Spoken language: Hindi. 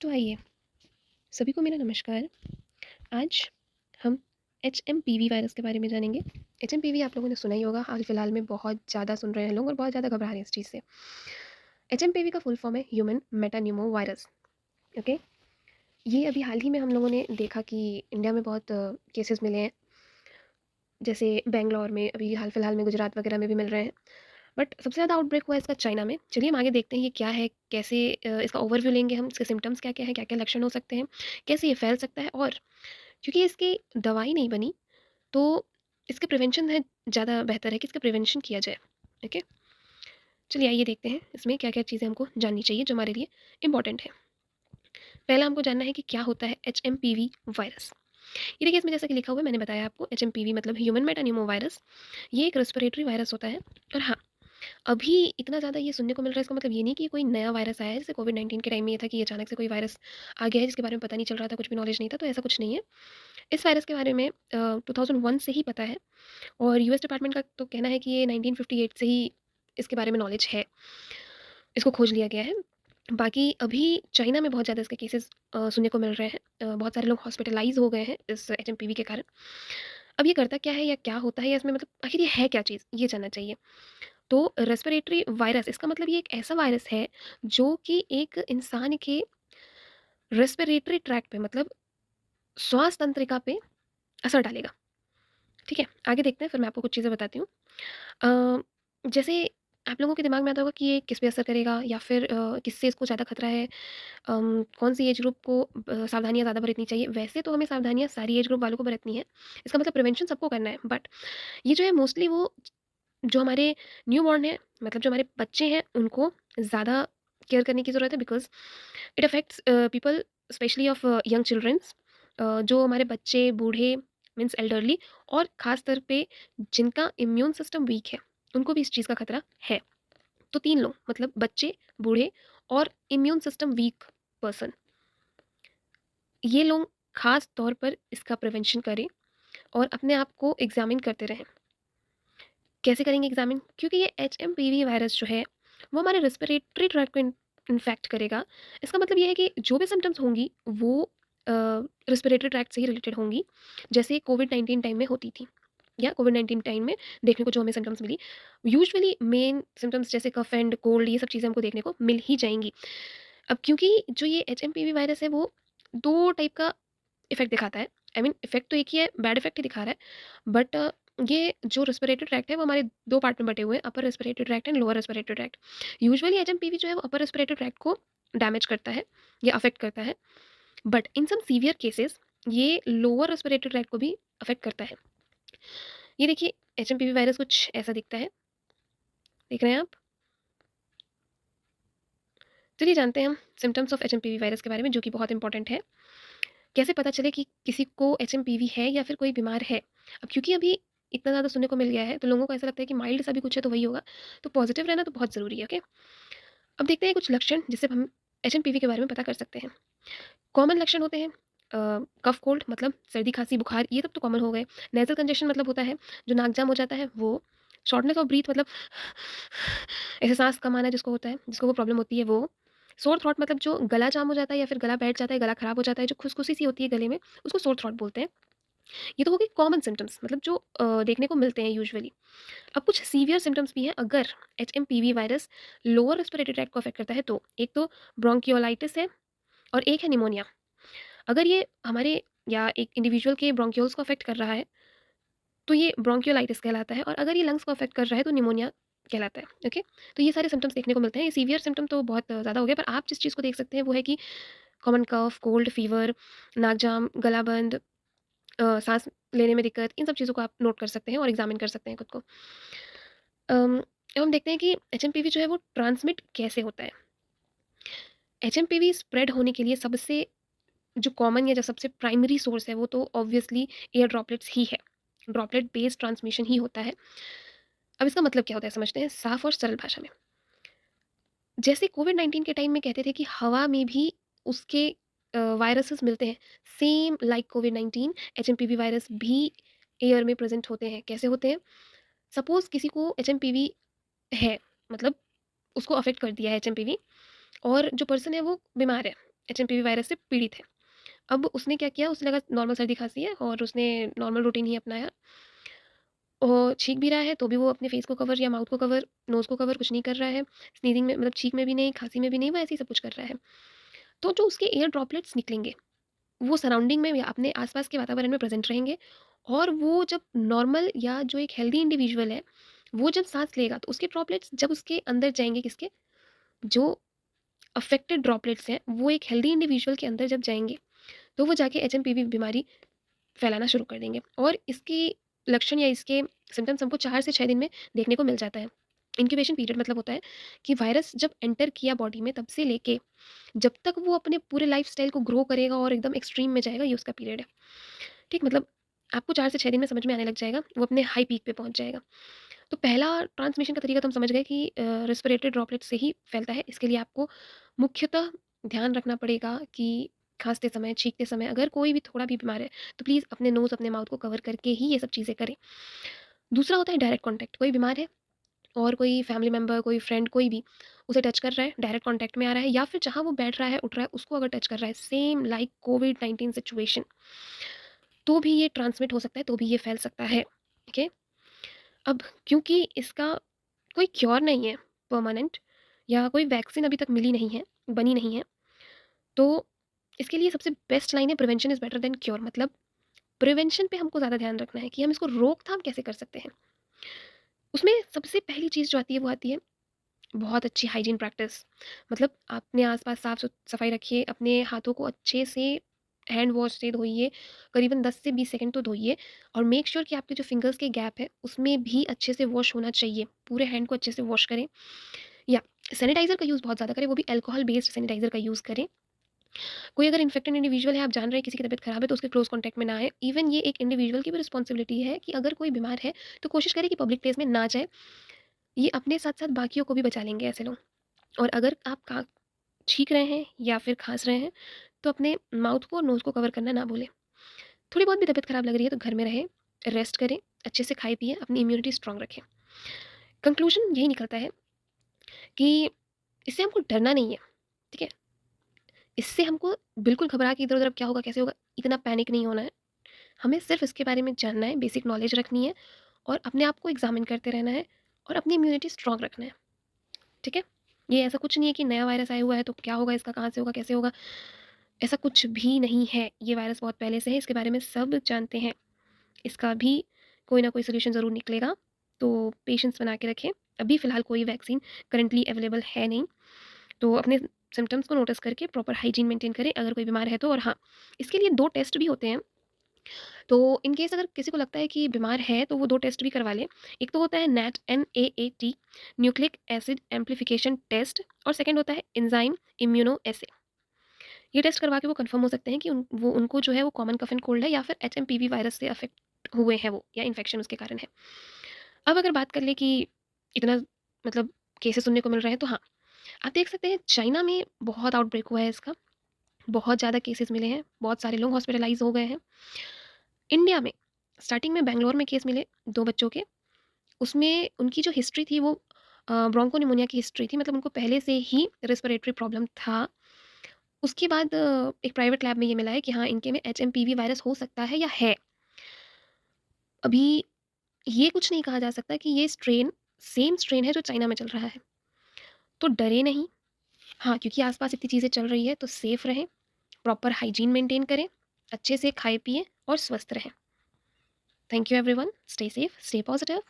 तो आइए, सभी को मेरा नमस्कार। आज हम एचएमपीवी वायरस के बारे में जानेंगे। एचएमपीवी आप लोगों ने सुना ही होगा, हाल-फिलहाल में बहुत ज़्यादा सुन रहे हैं लोग और बहुत ज़्यादा घबरा रहे हैं इस चीज़ से। एचएमपीवी का फुल फॉर्म है ह्यूमन मेटान्यूमो वायरस, ओके? ये अभी हाल ही में हम लोगों ने देखा कि इंडिया में बहुत केसेस मिले हैं, जैसे बैंगलोर में, अभी हाल-फिलहाल में गुजरात वगैरह में भी मिल रहे हैं। बट सबसे ज़्यादा आउटब्रेक हुआ है इसका चाइना में। चलिए हम आगे देखते हैं ये क्या है, कैसे इसका ओवरव्यू लेंगे हम, इसके सिम्पटम्स क्या-क्या हैं, क्या-क्या लक्षण हो सकते हैं, कैसे ये फैल सकता है और क्योंकि इसकी दवाई नहीं बनी, तो इसके प्रिवेंशन है ज़्यादा बेहतर है कि इसका प्रिवेंशन किया जाए। ओके? चलिए आइए देखते हैं इसमें क्या-क्या चीज़ें हमको जाननी चाहिए जो हमारे लिए इम्पोर्टेंट है। पहला हमको जानना है कि क्या होता है एचएमपीवी वायरस। ये देखिए इसमें जैसा कि लिखा हुआ है, मैंने बताया आपको एचएमपीवी मतलब ह्यूमन मेटान्यूमो वायरस। ये एक रेस्पिरेटरी वायरस होता है और हाँ, अभी इतना ज़्यादा ये सुनने को मिल रहा है, इसका मतलब ये नहीं कि कोई नया वायरस आया है। जैसे कोविड-19 के टाइम में ये था कि अचानक से कोई वायरस आ गया है जिसके बारे में पता नहीं चल रहा था, कुछ भी नॉलेज नहीं था, तो ऐसा कुछ नहीं है। इस वायरस के बारे में 2001 से ही पता है और यूएस डिपार्टमेंट का तो कहना है कि ये 1958 से ही इसके बारे में नॉलेज है, इसको खोज लिया गया है। बाकी अभी चाइना में बहुत ज़्यादा इसके केसेस सुनने को मिल रहे हैं। बहुत सारे लोग हॉस्पिटलाइज़ हो गए हैं इस एचएमपीवी के कारण। अब ये करता क्या है या क्या होता है या इसमें मतलब आखिर ये है क्या चीज़? ये जानना चाहिए। तो रेस्पिरेटरी वायरस इसका मतलब ये एक ऐसा वायरस है जो कि एक इंसान के रेस्पिरेटरी ट्रैक्ट पे मतलब श्वास तंत्रिका पे असर डालेगा। ठीक है? आगे देखते हैं फिर मैं आपको कुछ चीज़ें बताती हूँ। जैसे आप लोगों के दिमाग में आता होगा कि ये किस पे असर करेगा या फिर किससे इसको ज़्यादा खतरा है, कौन-सी एज ग्रुप को सावधानियाँ ज़्यादा बरतनी चाहिए। वैसे तो हमें सावधानियाँ सारी एज ग्रुप वालों को बरतनी है। इसका मतलब प्रिवेंशन सबको करना है। बट ये जो है मोस्टली वो जो हमारे न्यूबॉर्न है, मतलब जो हमारे बच्चे हैं, उनको ज़्यादा केयर करने की ज़रूरत है because it affects people specially of young childrens. जो हमारे बच्चे, बूढ़े मीन्स एल्डरली और ख़ास तौर पे जिनका इम्यून सिस्टम वीक है, उनको भी इस चीज़ का खतरा है। तो 3 लोग मतलब बच्चे, बूढ़े और इम्यून सिस्टम वीक पर्सन, ये लोग ख़ास तौर पर इसका प्रिवेंशन करें और अपने आप को एग्ज़ामिन करते रहें। कैसे करेंगे एग्ज़ामिन? क्योंकि ये एचएमपीवी वायरस जो है, वो हमारे रेस्पिरेटरी ट्रैक्ट को इन्फेक्ट करेगा। इसका मतलब ये है कि जो भी सिम्पटम्स होंगी, वो रेस्पिरेटरी ट्रैक्ट से ही रिलेटेड होंगी, जैसे कोविड-19 टाइम में होती थी या कोविड-19 टाइम में देखने को जो हमें सिम्पटम्स मिली। यूजुअली मेन सिम्पटम्स जैसे कफ एंड कोल्ड, ये सब चीज़ें हमको देखने को मिल ही जाएँगी। अब क्योंकि जो ये एचएमपीवी वायरस है, वो 2 टाइप का इफ़ेक्ट दिखाता है। आई मीन इफ़ेक्ट तो एक ही है, बैड इफ़ेक्ट ही दिखा रहा है। बट ये जो रेस्पिरेटरी ट्रैक्ट है वो हमारे 2 पार्ट में बँटे हुए हैं, upper respiratory tract and lower respiratory tract. Usually HMPV जो है वो अपर रेस्पिरेटरी ट्रैक्ट को डैमेज करता है या अफ़ेक्ट करता है। But in some severe cases ये लोअर रेस्पिरेटरी ट्रैक्ट को भी अफ़ेक्ट करता है। ये देखिए एचएमपीवी वायरस कुछ ऐसा दिखता है, देख रहे हैं आप? चलिए जानते हैं हम सिम्पटम्स ऑफ एचएमपीवी वायरस के बारे में, जो कि बहुत इंपॉर्टेंट है। कैसे पता चले कि किसी को एचएमपीवी है या फिर कोई बीमार है? अब क्योंकि अभी इतना ज़्यादा सुनने को मिल गया है, तो लोगों को ऐसा लगता है कि माइल्ड सा भी कुछ है तो वही होगा। तो पॉज़िटिव रहना तो बहुत ज़रूरी है, ओके? अब देखते हैं कुछ लक्षण जिससे हम एचएमपीवी के बारे में पता कर सकते हैं। कॉमन लक्षण होते हैं कफ कोल्ड मतलब सर्दी, खाँसी, बुखार, ये सब तो कॉमन हो गए। नेज़ल कंजेशन मतलब होता है जो नाक जाम हो जाता है वो। शॉर्टनेस ऑफ ब्रीथ मतलब ऐसे साँस कम आना जिसको होता है, जिसको वो प्रॉब्लम होती है वो। सोर थ्रोट मतलब जो गला जाम हो जाता है या फिर गला बैठ जाता है, गला खराब हो जाता है, जो खुसखुसी सी होती है गले में, उसको सोर थ्रोट बोलते हैं। ये तो हो गए कॉमन सिम्पटम्स मतलब जो देखने को मिलते हैं यूजुअली। अब कुछ सीवियर सिम्पटम्स भी हैं अगर HMPV virus lower respiratory tract को अफेक्ट करता है तो। एक तो ब्रोंकियोलाइटिस है और एक है निमोनिया। अगर ये हमारे या एक इंडिविजुअल के ब्रोंकियोल्स को अफेक्ट कर रहा है, तो ये ब्रोंकियोलाइटिस कहलाता है और अगर ये लंग्स को अफेक्ट कर रहा है तो निमोनिया कहलाता है, ओके? तो ये सारे सिम्पटम्स देखने को मिलते हैं। ये सीवियर सिम्पटम तो बहुत ज़्यादा हो गया, पर आप जिस चीज़ को देख सकते हैं वो है कि कॉमन कफ, कोल्ड, फीवर, नाक जाम, गला बंद, साँस लेने में दिक्कत, इन सब चीज़ों को आप नोट कर सकते हैं और एग्ज़ामिन कर सकते हैं खुद को। अम, अब हम देखते हैं कि एचएमपीवी जो है वो ट्रांसमिट कैसे होता है। एचएमपीवी स्प्रेड होने के लिए सबसे जो कॉमन या जो सबसे प्राइमरी सोर्स है वो तो ऑब्वियसली एयर ड्रॉपलेट्स ही है। ड्रॉपलेट बेस्ड ट्रांसमिशन ही होता है। अब इसका मतलब क्या होता है समझते हैं साफ और सरल भाषा में। जैसे कोविड-19 के टाइम में कहते थे कि हवा में भी उसके वायरसेस मिलते हैं। सेम लाइक कोविड-19 एचएमपीवी वायरस भी एयर में प्रेज़ेंट होते हैं। कैसे होते हैं? सपोज़ किसी को एचएमपीवी है, मतलब उसको अफ़ेक्ट कर दिया है एचएमपीवी और जो पर्सन है वो बीमार है। एचएमपीवी वायरस से पीड़ित है। अब उसने क्या किया, उसे लगा नॉर्मल सर्दी खांसी है और उसने नॉर्मल रूटीन ही अपनाया। और छींक भी रहा है तो भी वो अपने फेस को कवर या माउथ को कवर, नोज़ को कवर कुछ नहीं कर रहा है। स्नीज़िंग में मतलब छींक में भी नहीं, खाँसी में भी नहीं, वो ऐसे ही सब कुछ कर रहा है। तो जो उसके एयर ड्रॉपलेट्स निकलेंगे, वो सराउंडिंग में या अपने आस-पास के वातावरण में प्रेज़ेंट रहेंगे और वो जब नॉर्मल या जो एक हेल्दी इंडिविजुअल है, वो जब साँस लेगा तो उसके ड्रॉपलेट्स जब उसके अंदर जाएँगे, किसके? जो अफ़ेक्टेड ड्रॉपलेट्स हैं, वो एक हेल्दी इंडिविजुअल के अंदर जब जाएँगे, तो वो जाके एचएमपीवी बीमारी फैलाना शुरू कर देंगे और इसकी लक्षण या इसके सिम्पटम्स हमको 4 से 6 दिन में देखने को मिल जाता है। इंक्यूबेशन पीरियड मतलब होता है कि वायरस जब एंटर किया बॉडी में तब से लेके जब तक वो अपने पूरे लाइफ़स्टाइल को ग्रो करेगा और एकदम एक्सट्रीम में जाएगा, ये उसका पीरियड है। ठीक, मतलब आपको 4 से 6 दिन में समझ में आने लग जाएगा, वो अपने हाई पीक पे पहुँच जाएगा। तो पहला ट्रांसमिशन का तरीका तो हम समझ गए कि रेस्पिरेटरी ड्रॉपलेट से ही फैलता है। इसके लिए आपको मुख्यतः ध्यान रखना पड़ेगा कि खाँसते समय, छींकते समय अगर कोई भी थोड़ा भी बीमार है, तो प्लीज़ अपने नोज़, अपने माउथ को कवर करके ही ये सब चीज़ें करें। दूसरा होता है डायरेक्ट कॉन्टैक्ट। कोई बीमार है और कोई फैमिली मेंबर, कोई फ्रेंड, कोई भी उसे टच कर रहा है, डायरेक्ट कॉन्टैक्ट में आ रहा है या फिर जहाँ वो बैठ रहा है, उठ रहा है, उसको अगर टच कर रहा है, सेम लाइक कोविड-19 सिचुएशन, तो भी ये ट्रांसमिट हो सकता है, तो भी ये फैल सकता है। ठीक है? अब क्योंकि इसका कोई क्योर नहीं है परमानेंट या कोई वैक्सीन अभी तक मिली नहीं है, बनी नहीं है, तो इसके लिए सबसे बेस्ट लाइन है prevention is better than cure. मतलब प्रिवेंशन पे हमको ज़्यादा ध्यान रखना है कि हम इसको रोकथाम कैसे कर सकते हैं। उसमें सबसे पहली चीज़ जो आती है वो आती है बहुत अच्छी हाइजीन प्रैक्टिस। मतलब अपने आस-पास साफ-सफाई रखिए, अपने हाथों को अच्छे से हैंड वॉश से धोइए, करीबन 10 से 20 सेकंड तो धोइए और मेक श्योर कि आपके जो फिंगर्स के गैप है, उसमें भी अच्छे से वॉश होना चाहिए। पूरे हैंड को अच्छे से वॉश करें या सैनिटाइज़र का यूज़ बहुत ज़्यादा करें, वो भी अल्कोहल बेस्ड सैनिटाइज़र का यूज़ करें। कोई अगर इन्फेक्टेड इंडिविजुअल है, आप जान रहे हैं किसी की तबीयत खराब है, तो उसके क्लोज़ कॉन्टैक्ट में ना आएँ। इवन ये एक इंडिविजुअल की भी रिस्पॉन्सिबिलिटी है कि अगर कोई बीमार है, तो कोशिश करें कि पब्लिक प्लेस में ना जाए। ये अपने साथ-साथ बाकियों को भी बचा लेंगे ऐसे लोग। और अगर आप का छींक रहे हैं या फिर खाँस रहे हैं, तो अपने माउथ को और नोज़ को कवर करना ना भूलें। थोड़ी बहुत भी तबीयत खराब लग रही है तो घर में रहें, रेस्ट करें, अच्छे से खाएँ-पिएँ, अपनी इम्यूनिटी स्ट्रॉन्ग रखें। कंक्लूज़न यही निकलता है कि इससे हमको डरना नहीं है, ठीक है? इससे हमको बिल्कुल घबरा के इधर-उधर अब क्या होगा, कैसे होगा, इतना पैनिक नहीं होना है। हमें सिर्फ़ इसके बारे में जानना है, बेसिक नॉलेज रखनी है और अपने आप को एग्ज़ामिन करते रहना है और अपनी इम्यूनिटी स्ट्रॉन्ग रखना है, ठीक है? ये ऐसा कुछ नहीं है कि नया वायरस आया हुआ है तो क्या होगा, इसका कहाँ से होगा, कैसे होगा, ऐसा कुछ भी नहीं है। ये वायरस बहुत पहले से है, इसके बारे में सब जानते हैं। इसका भी कोई ना कोई सॉल्यूशन ज़रूर निकलेगा, तो पेशेंस बना के रखें। अभी फ़िलहाल कोई वैक्सीन करंटली अवेलेबल है नहीं, तो अपने सिम्पटम्स को नोटिस करके प्रॉपर हाइजीन मेंटेन करें अगर कोई बीमार है तो। और हाँ, इसके लिए 2 टेस्ट भी होते हैं, तो इन केस अगर किसी को लगता है कि बीमार है, तो वो 2 टेस्ट भी करवा लें। एक तो होता है NAAT NAAT nucleic acid amplification test और सेकंड होता है एंजाइम इम्यूनो एसे। ये टेस्ट करवा के वो कन्फर्म हो सकते हैं कि उनको जो है वो कॉमन कफ एंड कोल्ड है या फिर एचएमपीवी वायरस से अफेक्ट हुए हैं वो, या इन्फेक्शन उसके कारण है। अब अगर बात कर लें कि इतना मतलब केसेस सुनने को मिल रहे हैं, तो हाँ, आप देख सकते हैं चाइना में बहुत आउटब्रेक हुआ है इसका, बहुत ज़्यादा केसेस मिले हैं, बहुत सारे लोग हॉस्पिटलाइज़ हो गए हैं। इंडिया में स्टार्टिंग में बैंगलोर में केस मिले 2 बच्चों के, उसमें उनकी जो हिस्ट्री थी वो ब्रोंको निमोनिया की हिस्ट्री थी, मतलब उनको पहले से ही रेस्पिरेटरी प्रॉब्लम था। उसके बाद एक प्राइवेट लैब में ये मिला है कि हाँ, इनके में एचएमपीवी वायरस हो सकता है या है। अभी ये कुछ नहीं कहा जा सकता कि ये स्ट्रेन सेम स्ट्रेन है जो चाइना में चल रहा है। तो डरे नहीं। हाँ, क्योंकि आस-पास इतनी चीज़ें चल रही है तो सेफ रहें, प्रॉपर हाइजीन मेंटेन करें, अच्छे से खाएँ-पिएँ और स्वस्थ रहें। Thank you everyone, stay safe, stay positive.